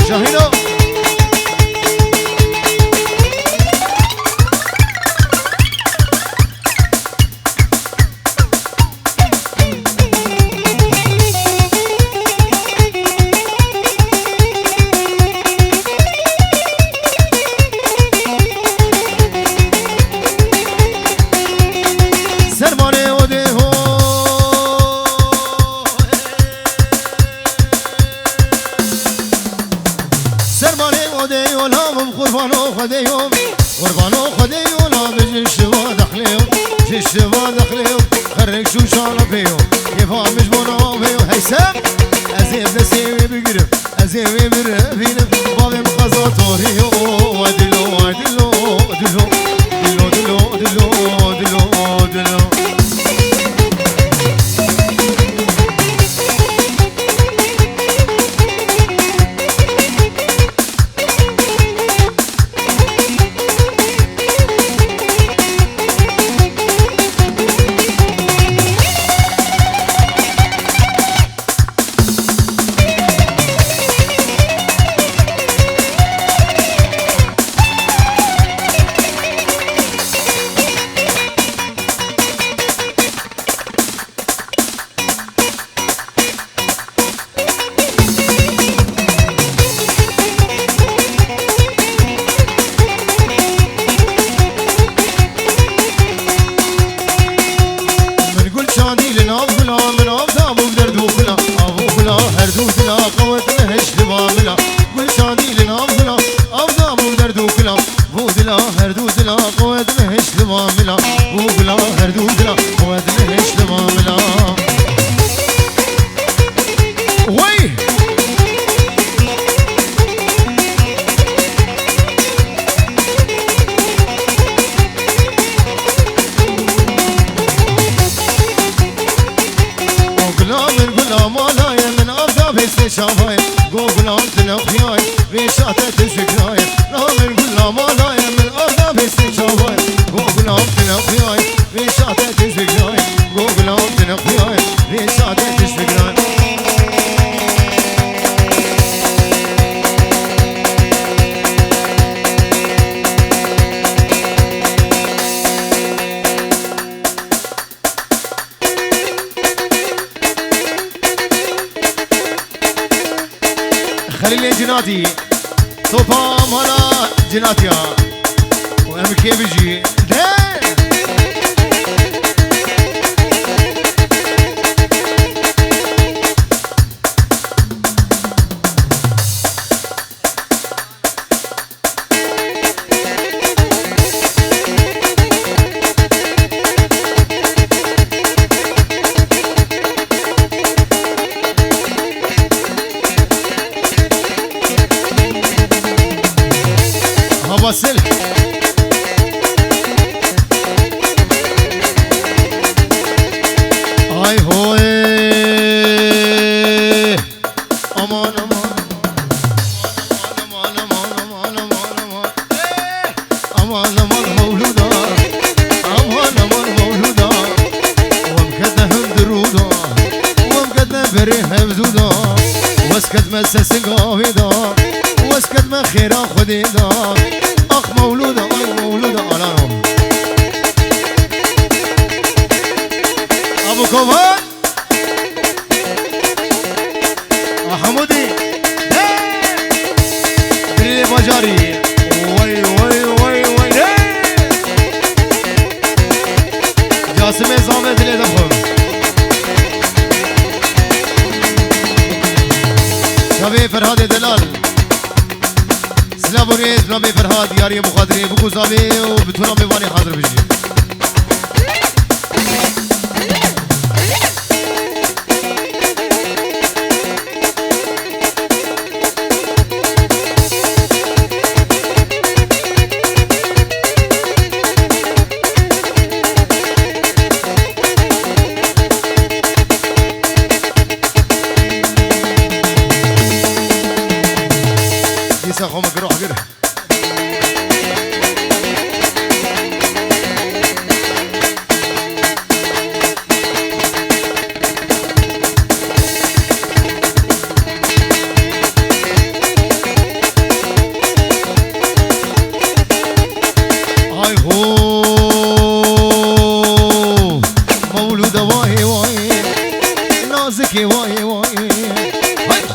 شاهینو قربانو خديو لا بجيش ودخليو جيش ودخليو خرج شو شانا فيو يفهم مش بنا فيو هيسم ازيب نسيوي بقرب ازيوي برفينم بابي مخزا طوريو ودلو ودلو دلو دلو دلو دلو دلو دلو شافاي قوبلان تنخياي بيشاتة تشكراي رامل قلنا مالاي من أرضا بيسي شافاي قوبلان تنخياي بيشاتة تشكراي قوبلان تنخياي بيشاتة تشكراي خليلي جناتي صوفا مالا جناتيا وام كيف يجي وصل هاي هوي امان امان امان امان امان امان امان امان مولودا امان امان مولودا ومكدنا هم درودا ومكدنا بريه مزودا واسكت مسا سنقاويدا واسكت ما خيرا خديدا اخ مولودة اي مولودة انا ابو كوفان حمودي دريلي بجاري وي وي وي وي جاسم زامت اللي دخل شبي فرهاد دلال سلام وريز نامي فرهاد ياري مخادري بكو زامي وبتونا ميواني حاضر بجي يسا خومك روح قره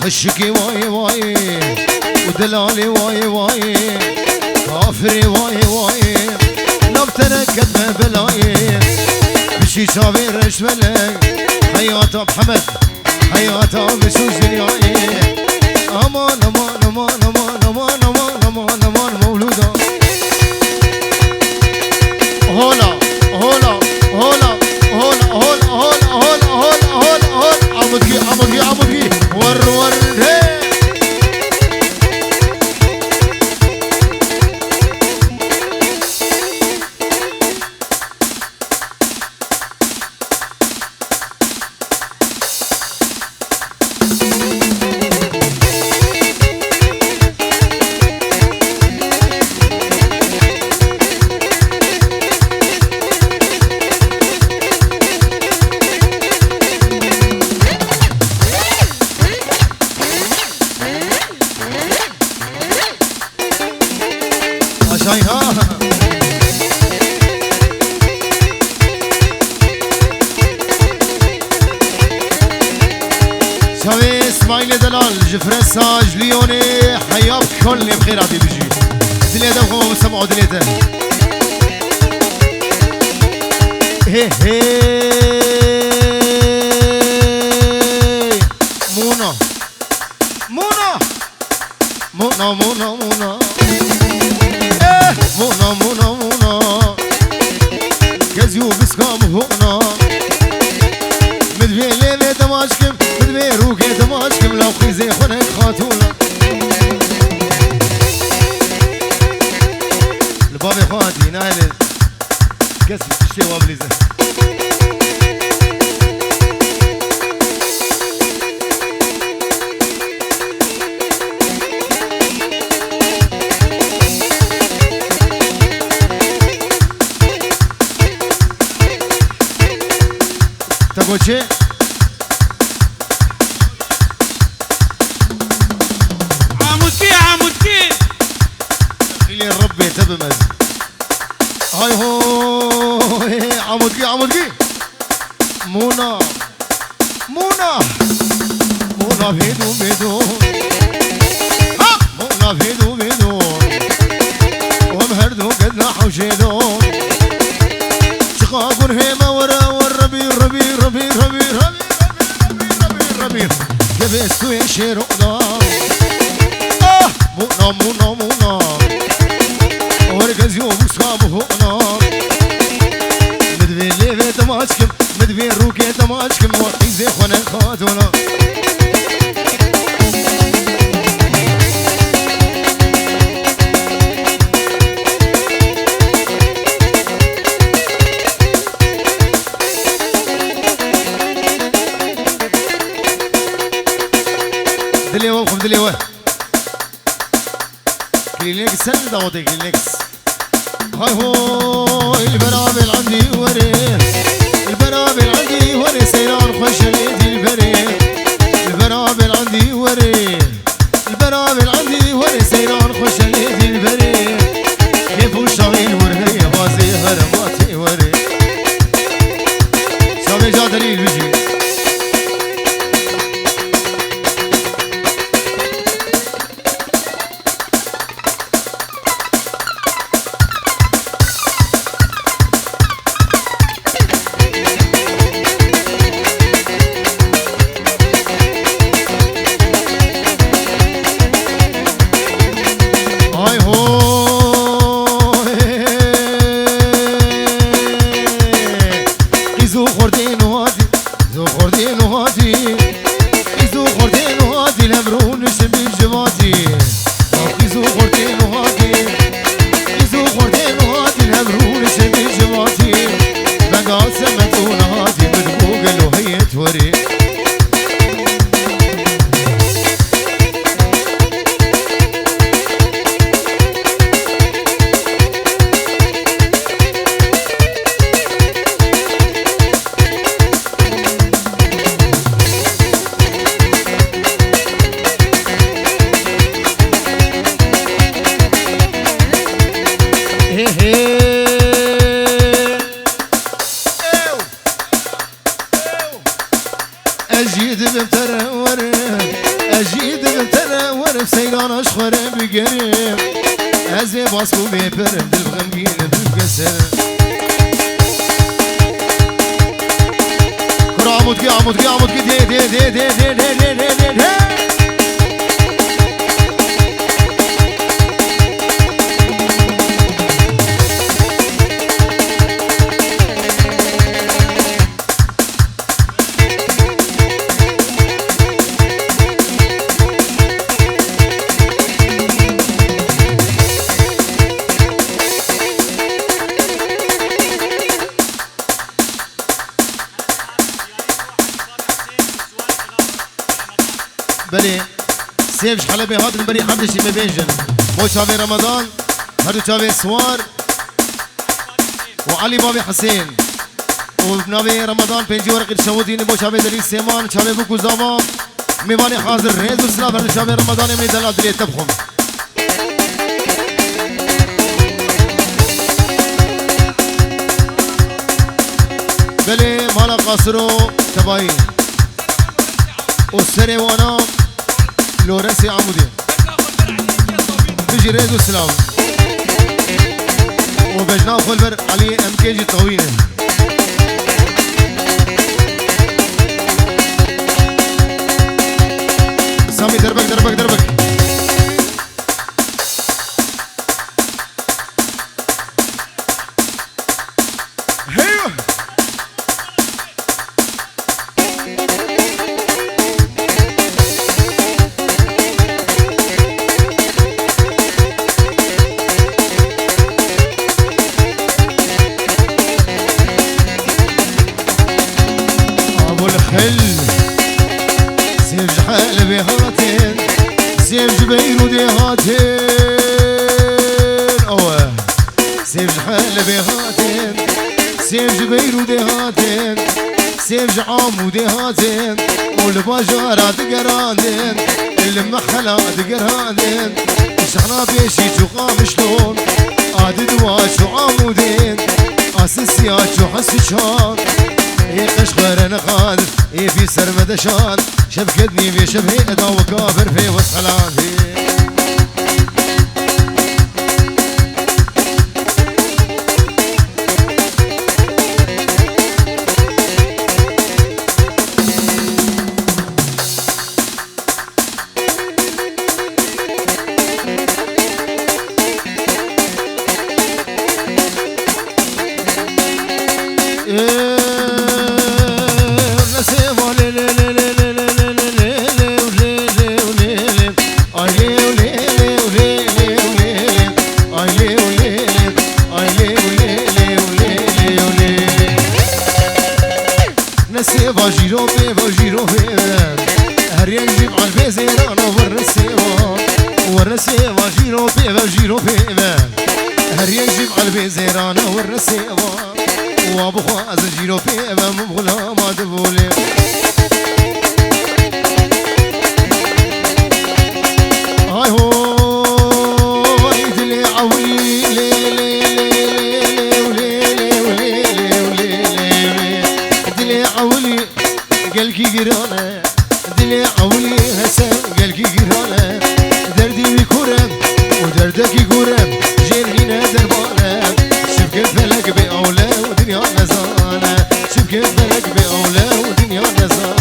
عشقي واي واي ودلالي واي واي كافري واي واي نبترك قد بلاي بشي شافي رشملك حياته بحمد حياته بشوش دنياي امان امان امان امان امان امان امان امان مولوده هولا هولا هولا هولا هولا هولا هولا هولا هولا هولا عمودي عمودي عمودي ور ور هي شوي اسماعيل دلال جفر الساج ليوني حياك كل بخير عبي بيجي دليده وهم سمعوا دليده هي هي مونا مونا مونا مونا مونا مونا مونا مونا كزيو بسكام هونا مدبي ليلة دماشكم مدبي روكي دماشكم لو خيزي خونك خاتونا البابي خواتي نايل كسب تشتي وابليزة تقول عمودي عمودي خلي ربي تبمز هاي هو عمودي عمودي مونا مونا مونا بيدو بيدو مونا بيدو بيدو ومهردو قد حوشيدو شقاقون هيما ورا والربي ربي ربي ربي ربي ربي ربي جبستو يشيرو قدام مونا مونا مونا ورقز يوم صابه هونا مدبي ليبي دماشكم مدبي روكي دماشكم وقيزي خونا خاتونا دليوه وخم دليوه كلينكس سند اوتي كلينكس هاي هو البرامل عندي وري البرامل عندي وري سيران خوش ليدي البري البرامل عندي وري البرامل عندي وري سيران خوش ليدي البري كيف وشاغل ورهي غازي هرماتي وري شامي جادري بيجي عارف سيران اشخره بگرم از باسکو بپرم دل بغمگین دل بکسر کرا عمود کی ده بلي سيفش حلبي هادن بري حمدشي مبينجن بو شافي رمضان هادو شافي سوار وعلي بابي حسين وبنابي رمضان بينجي ورق الشووديني بو شافي دليل سيمان شافي بوكو زاما ميواني حاضر ريز وسلام هادو شافي رمضان يمني دلال دليل تبخم بلي مالا قاصرو تباين والسري وانا لورسي عمودي بيجي ريز وسلام وبجناو خلبر علي امكيجي طويل سامي دربك هيو سيف جحال بهاتين سيف جبيرو دهاتين اوه سيف جحال بهاتين سيف جبيرو دهاتين سيف جعامو دهاتين والبجارات قراندين المخلات قراندين شحنا بيشي تقام شلون عدد واشو عمودين اساسيات شو حسشان قشخر انا قادر في سرمد شان شبكتني في شبهي ادا وكافر في وصلاتي جيرو بي هر يجيب على البيزيران والرسيفا جيرو بي هر يجيب على البيزيران والرسيفا وابو خواز جيرو بي مبغلا ما دبولي هاي هو يدلي عوي عولي قلكي قرانا دلي عولي هسن قلكي قرانا دردي بكورم ودردك يقورم جيرهينا دربانا شبك فلك بأولى ودنيا نزانا شبك فلك بأولى ودنيا نزانا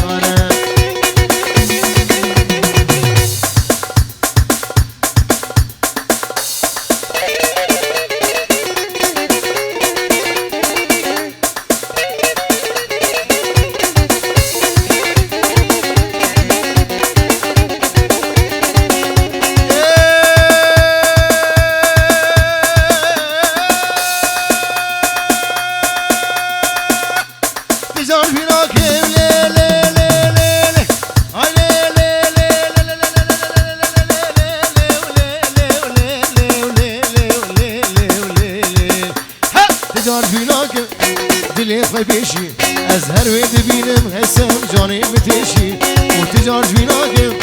دلي خبيشي أزهر ويدبينم هسام جاني بتشي وتجار جبيناكم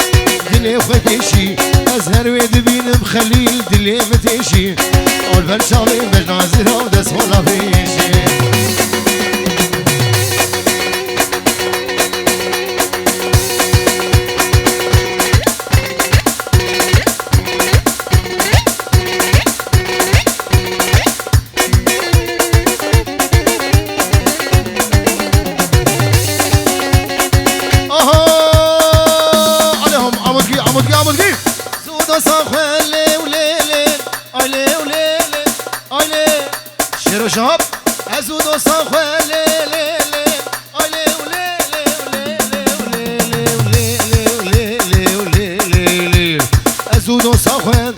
دلي خبيشي أزهر ويدبينم خليل دلي بتشي أول بلشالي بجنا زيرا ودس ولا فيشي كيف زود صاخوة لي وليلي أيلي وليلي أيلي شيرو شهاب أزود صاخوة ليلي أيلي وليلي وليلي وليلي وليلي أزود صاخوة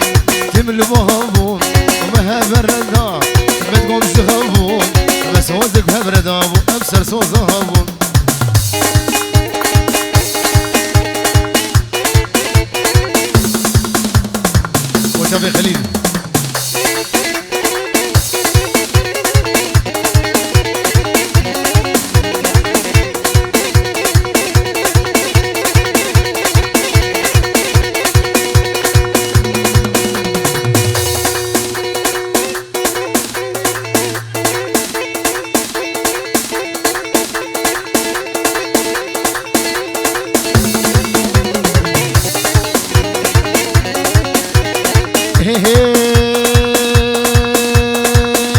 تمل بهابون ومها بردا ما تقوم زغابون بس وزك بردا أبصر سو زهابون وشافي خليل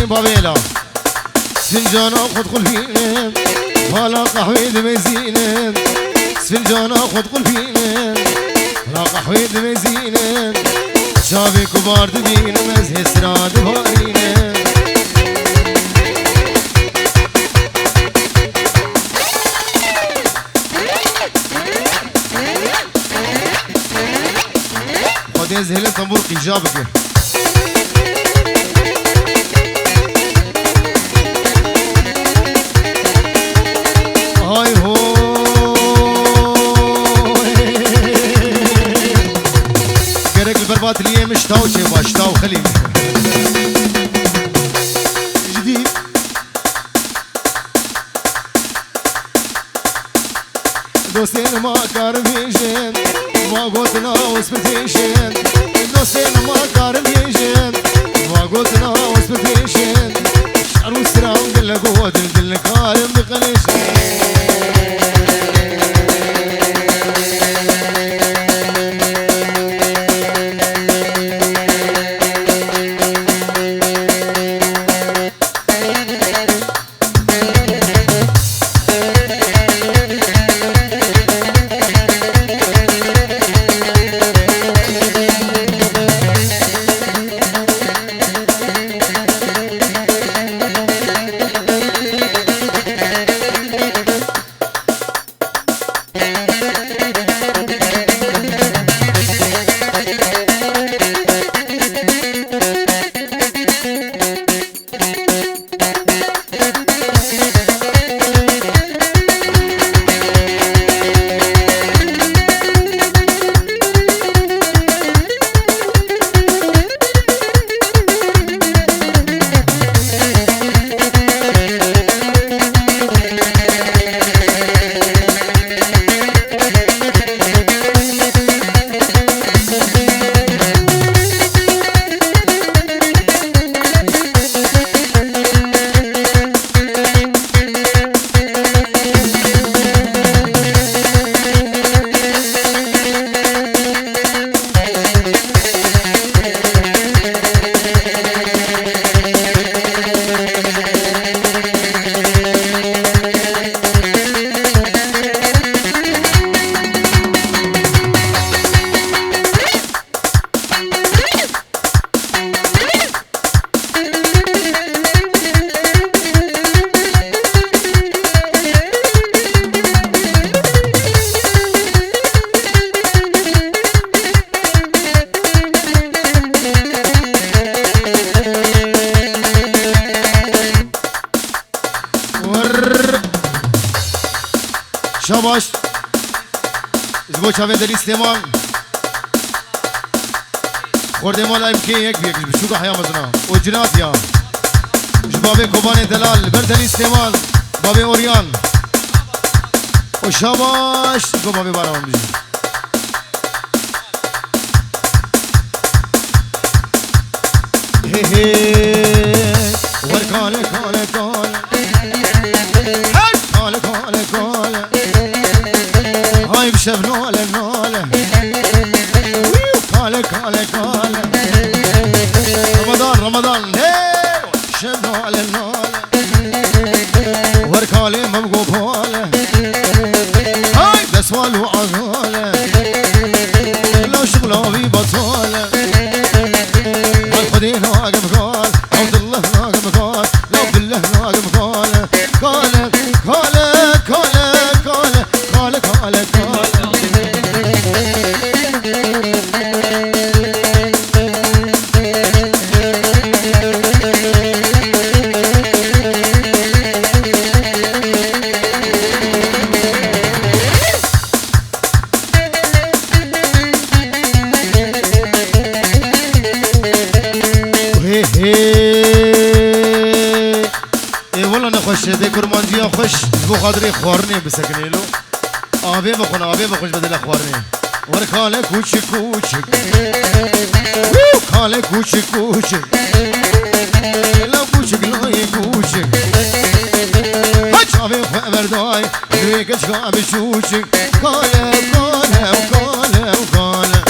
بابيلا سفنجان خد قلبي فلا قحوي دمزينة سفنجان خد قلبي فلا قحوي دمزينة شافي كبار دبين مزه سراد بارينة خد يزهل تنبور قجابك هاي هو كرك البربات اللي مشتاو شي باشتاو خليل جديد دوستين ما كاربيشن ما قلتنا وسبتيشن دوستين ما كاربيشن ما قلتنا وسبتيشن شعرو سرام دلك ودل دلك قايم بقليشن شاباش زبو چاوه دل استعمال خورده مال امکی یک بیک بشوک حیا مزنا و جنات یا جبابه کوبان دلال بر دل استعمال بابه اوریان و شاباش گو بابه باران بیجی هی هی ور کاله کاله کاله کاله کاله کاله هاي بشب نوله نوله كاله كاله كاله رمضان رمضان شب نوله نوله وركاله مبقو بوله هاي بسوال وعزوله لو شغله ناوي بطالة والخدين ناقم قال عبد الله ناقم قال لو بالله ناقم قال قال قال قال قال قال قال قال دي كرمانجيا خوش بو خاطري خوارني بسكنيلو آبي بخون آبي بخوش بدل خوارني ور خاله کوچ کوچ خاله کوچ کوچ لا کوچ لای کوچ هچ آبي خبردای روی کچ آبي شوچ خاله خاله خاله خاله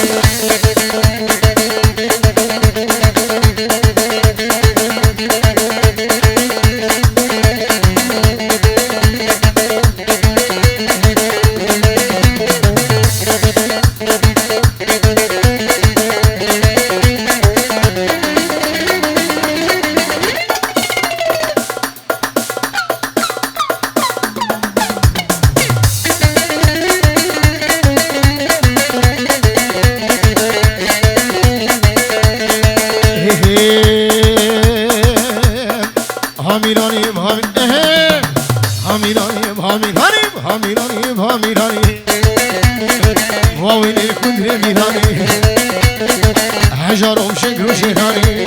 واويلي كندري ميراني حجرهم شكرو شيراني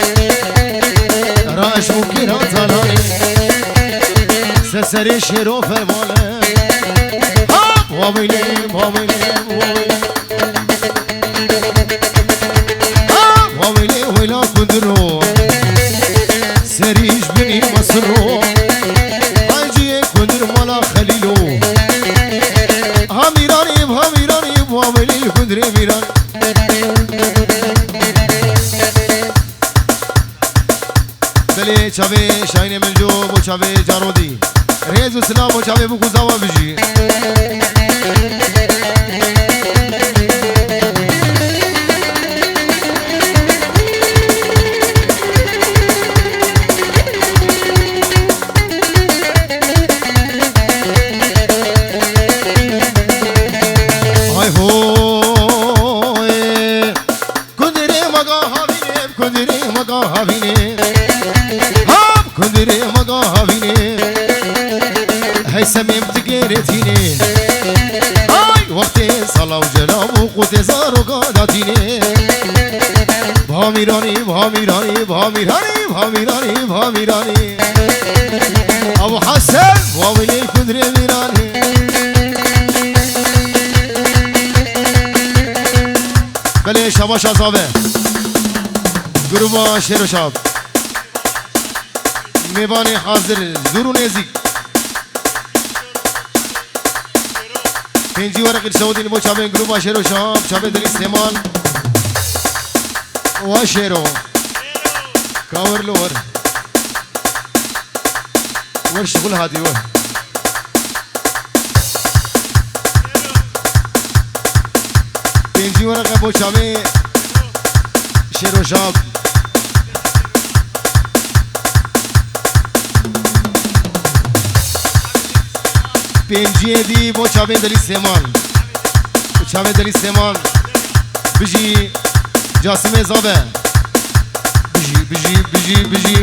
راش مكيرا طلاني سسري شيرو فرمانه واويلي واويلي واويلي ويلا كندرو سريش بني مصرو حاجي كندر مالا خليلو هاميراني هاميراني واويلي كندري ميراني بلي چاوي شاين ملجو بو چاوي جارودي ريز سلام بو چاوي بو گزاوا بجي كندري مقاهبيني هاي سميم تقيرتيني هاي وقتي صلاة وجلاب وقوتي زارو قاداتيني بهاميراني بهاميراني بهاميراني بهاميراني بهاميراني أبو حسن واويلي كندري ميراني بلي شباش عصابه گروه شیر و شاب میوانی حاضر زورو نزیک پنجی ورق السعودی نمو چابه گروه شیر و شاب چابه دل استعمال و شیرو کاور لور ور شغل هادي ور پنجی ورق ابو چابه شیر و شاب پنجی دی بو چاوه دلی سیمان چاوه دلی سیمان بجی جاسم زابه بجی بجی بجی بجی